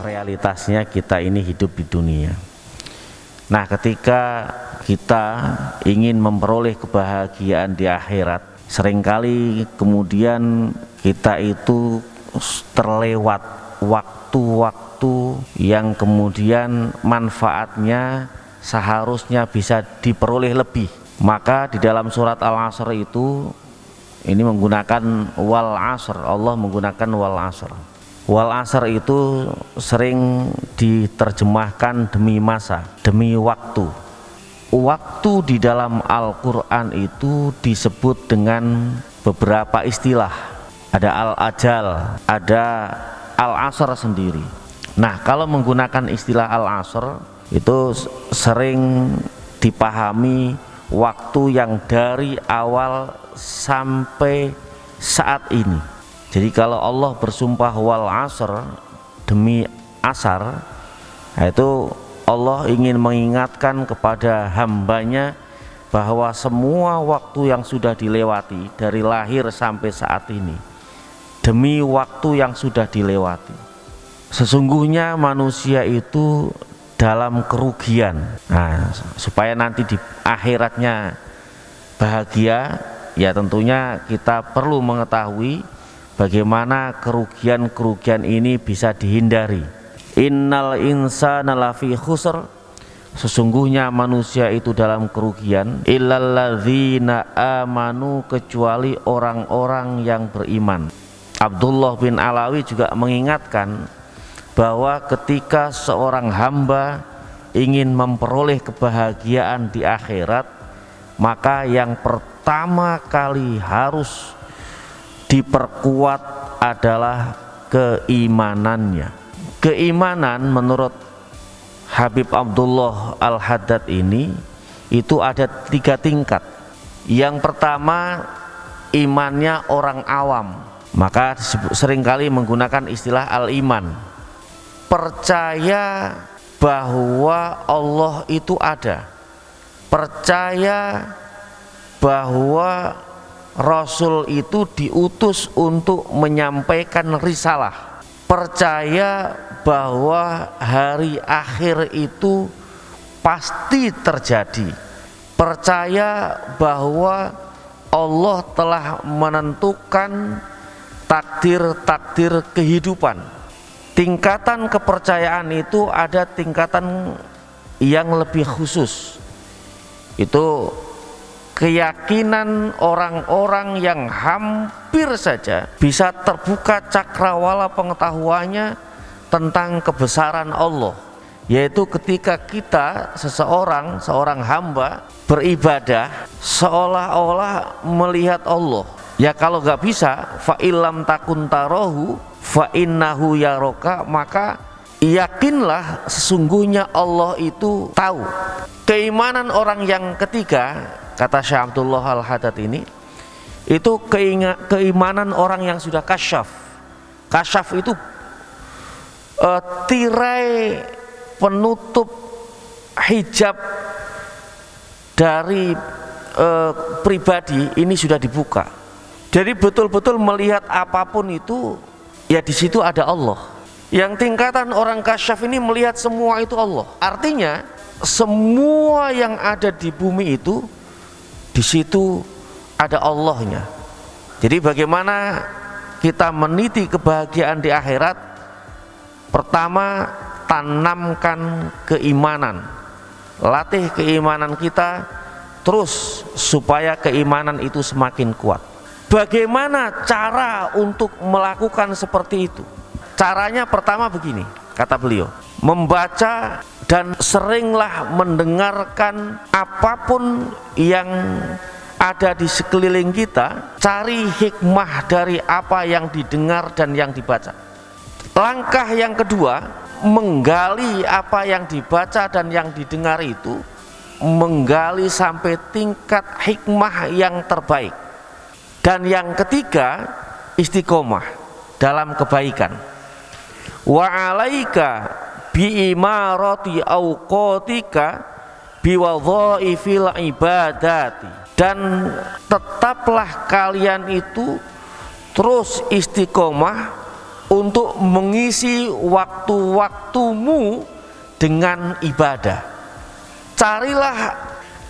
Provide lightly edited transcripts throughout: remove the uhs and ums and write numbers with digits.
realitasnya kita ini hidup di dunia. Nah, ketika kita ingin memperoleh kebahagiaan di akhirat, seringkali kemudian kita itu terlewat waktu-waktu yang kemudian manfaatnya seharusnya bisa diperoleh lebih. Maka di dalam surat Al-Asr itu ini menggunakan wal asr, Allah menggunakan wal asr. Wal asr itu sering diterjemahkan demi masa, demi waktu. Waktu di dalam Al-Quran itu disebut dengan beberapa istilah. Ada al-ajal, ada al-asr sendiri. Nah, kalau menggunakan istilah al-asr itu sering dipahami waktu yang dari awal sampai saat ini. Jadi kalau Allah bersumpah wal asr, demi asar, itu Allah ingin mengingatkan kepada hambanya bahwa semua waktu yang sudah dilewati dari lahir sampai saat ini, demi waktu yang sudah dilewati, sesungguhnya manusia itu dalam kerugian. Nah, supaya nanti di akhiratnya bahagia, ya tentunya kita perlu mengetahui bagaimana kerugian-kerugian ini bisa dihindari. Innal insana lafi khusr, sesungguhnya manusia itu dalam kerugian, illalladzina amanu, kecuali orang-orang yang beriman. Abdullah bin Alawi juga mengingatkan bahwa ketika seorang hamba ingin memperoleh kebahagiaan di akhirat, maka yang pertama kali harus diperkuat adalah keimanannya. Keimanan menurut Habib Abdullah Al-Haddad ini itu ada 3 tingkat. Yang pertama, imannya orang awam, maka seringkali menggunakan istilah al-iman. Percaya bahwa Allah itu ada, percaya bahwa Rasul itu diutus untuk menyampaikan risalah, percaya bahwa hari akhir itu pasti terjadi, percaya bahwa Allah telah menentukan takdir-takdir kehidupan. Tingkatan kepercayaan itu ada tingkatan yang lebih khusus, itu keyakinan orang-orang yang hampir saja bisa terbuka cakrawala pengetahuannya tentang kebesaran Allah, yaitu ketika kita seorang hamba beribadah seolah-olah melihat Allah. Ya kalau nggak bisa, fa illam takun tarahu fa innahu yaroka, maka yakinlah sesungguhnya Allah itu tahu. Keimanan orang yang ketiga, kata Syekh Abdullah Al-Haddad ini, itu keimanan orang yang sudah kasyaf. Kasyaf itu tirai penutup hijab dari pribadi ini sudah dibuka. Jadi betul-betul melihat apapun itu, ya di situ ada Allah. Yang tingkatan orang kasyaf ini melihat semua itu Allah. Artinya semua yang ada di bumi itu, di situ ada Allahnya. Jadi bagaimana kita meniti kebahagiaan di akhirat? Pertama, tanamkan keimanan, latih keimanan kita terus supaya keimanan itu semakin kuat. Bagaimana cara untuk melakukan seperti itu? Caranya pertama begini, kata beliau, membaca dan seringlah mendengarkan apapun yang ada di sekeliling kita, cari hikmah dari apa yang didengar dan yang dibaca. Langkah yang kedua, menggali apa yang dibaca dan yang didengar itu, menggali sampai tingkat hikmah yang terbaik. Dan yang ketiga, istiqomah dalam kebaikan. Wa alaika bi imarati auqatika bi wadhaifil ibadati, dan tetaplah kalian itu terus istiqomah untuk mengisi waktu-waktumu dengan ibadah. Carilah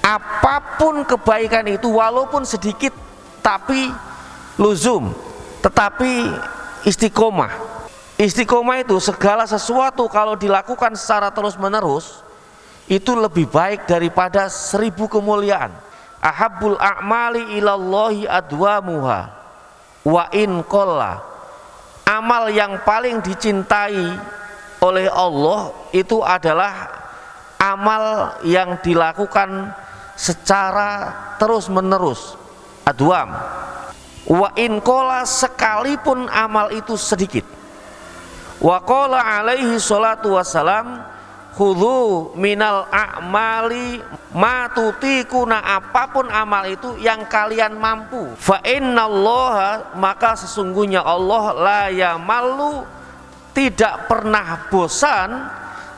apapun kebaikan itu, walaupun sedikit, tapi luzum, tetapi istiqomah. Istiqomah itu segala sesuatu kalau dilakukan secara terus-menerus itu lebih baik daripada 1000 kemuliaan. Ahabbul a'mali ilallahi adwamuha wa in qalla. Amal yang paling dicintai oleh Allah itu adalah amal yang dilakukan secara terus-menerus, adwam. Wa in qalla, sekalipun amal itu sedikit. Wa qala alaihi salatu wassalam, khudhu minal a'mali ma tutikuna, apapun amal itu yang kalian mampu. Fa innallaha, maka sesungguhnya Allah la yamallu, tidak pernah bosan,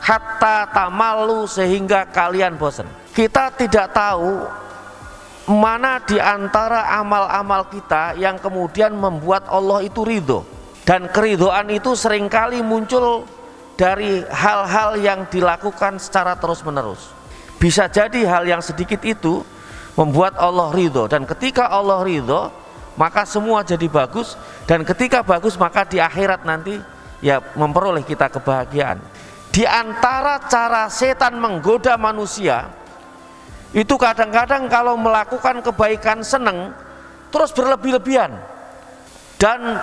hatta tamallu, sehingga kalian bosan. Kita tidak tahu mana di antara amal-amal kita yang kemudian membuat Allah itu ridho. Dan keridhoan itu seringkali muncul dari hal-hal yang dilakukan secara terus-menerus. Bisa jadi hal yang sedikit itu membuat Allah ridho, dan ketika Allah ridho maka semua jadi bagus, dan ketika bagus maka di akhirat nanti ya memperoleh kita kebahagiaan. Di antara cara setan menggoda manusia itu kadang-kadang kalau melakukan kebaikan seneng terus berlebih-lebihan, dan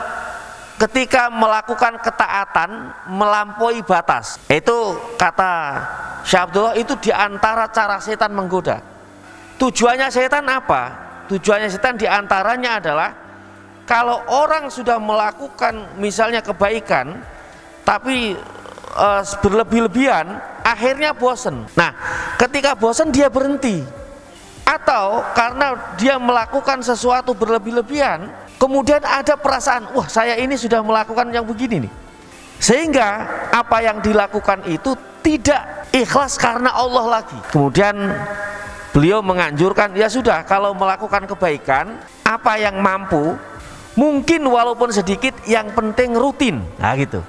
ketika melakukan ketaatan melampaui batas. Itu kata Syekh Abdullah, itu diantara cara setan menggoda. Tujuannya setan apa? Tujuannya setan diantaranya adalah kalau orang sudah melakukan misalnya kebaikan tapi berlebih-lebihan, akhirnya bosen. Nah, ketika bosen dia berhenti, atau karena dia melakukan sesuatu berlebih-lebihan kemudian ada perasaan, wah saya ini sudah melakukan yang begini nih, sehingga apa yang dilakukan itu tidak ikhlas karena Allah lagi. Kemudian beliau menganjurkan, ya sudah, kalau melakukan kebaikan apa yang mampu, mungkin walaupun sedikit, yang penting rutin. Nah gitu.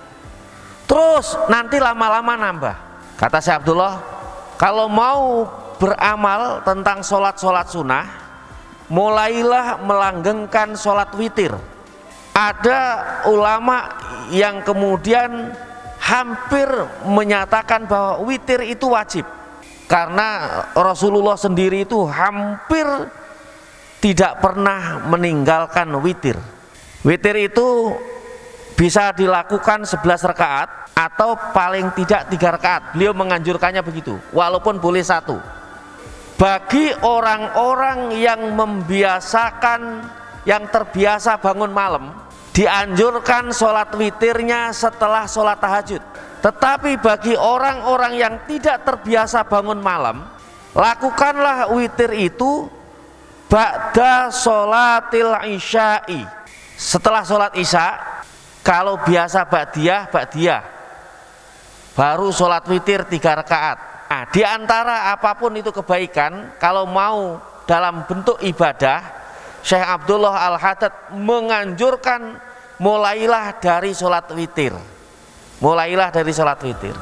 Terus nanti lama-lama nambah. Kata Syekh Abdullah, kalau mau beramal tentang sholat-sholat sunnah, mulailah melanggengkan sholat witir. Ada ulama yang kemudian hampir menyatakan bahwa witir itu wajib, karena Rasulullah sendiri itu hampir tidak pernah meninggalkan witir. Witir itu bisa dilakukan 11 rakaat atau paling tidak 3 rakaat. Beliau menganjurkannya begitu, walaupun boleh 1. Bagi orang-orang yang membiasakan, yang terbiasa bangun malam, dianjurkan sholat witirnya setelah sholat tahajud. Tetapi bagi orang-orang yang tidak terbiasa bangun malam, lakukanlah witir itu ba'da sholatil isya'i, setelah sholat isya. Kalau biasa ba'diyah, baru sholat witir 3 rakaat. Nah, di antara apapun itu kebaikan, kalau mau dalam bentuk ibadah, Syekh Abdullah Al-Haddad menganjurkan mulailah dari sholat witir. Mulailah dari sholat witir.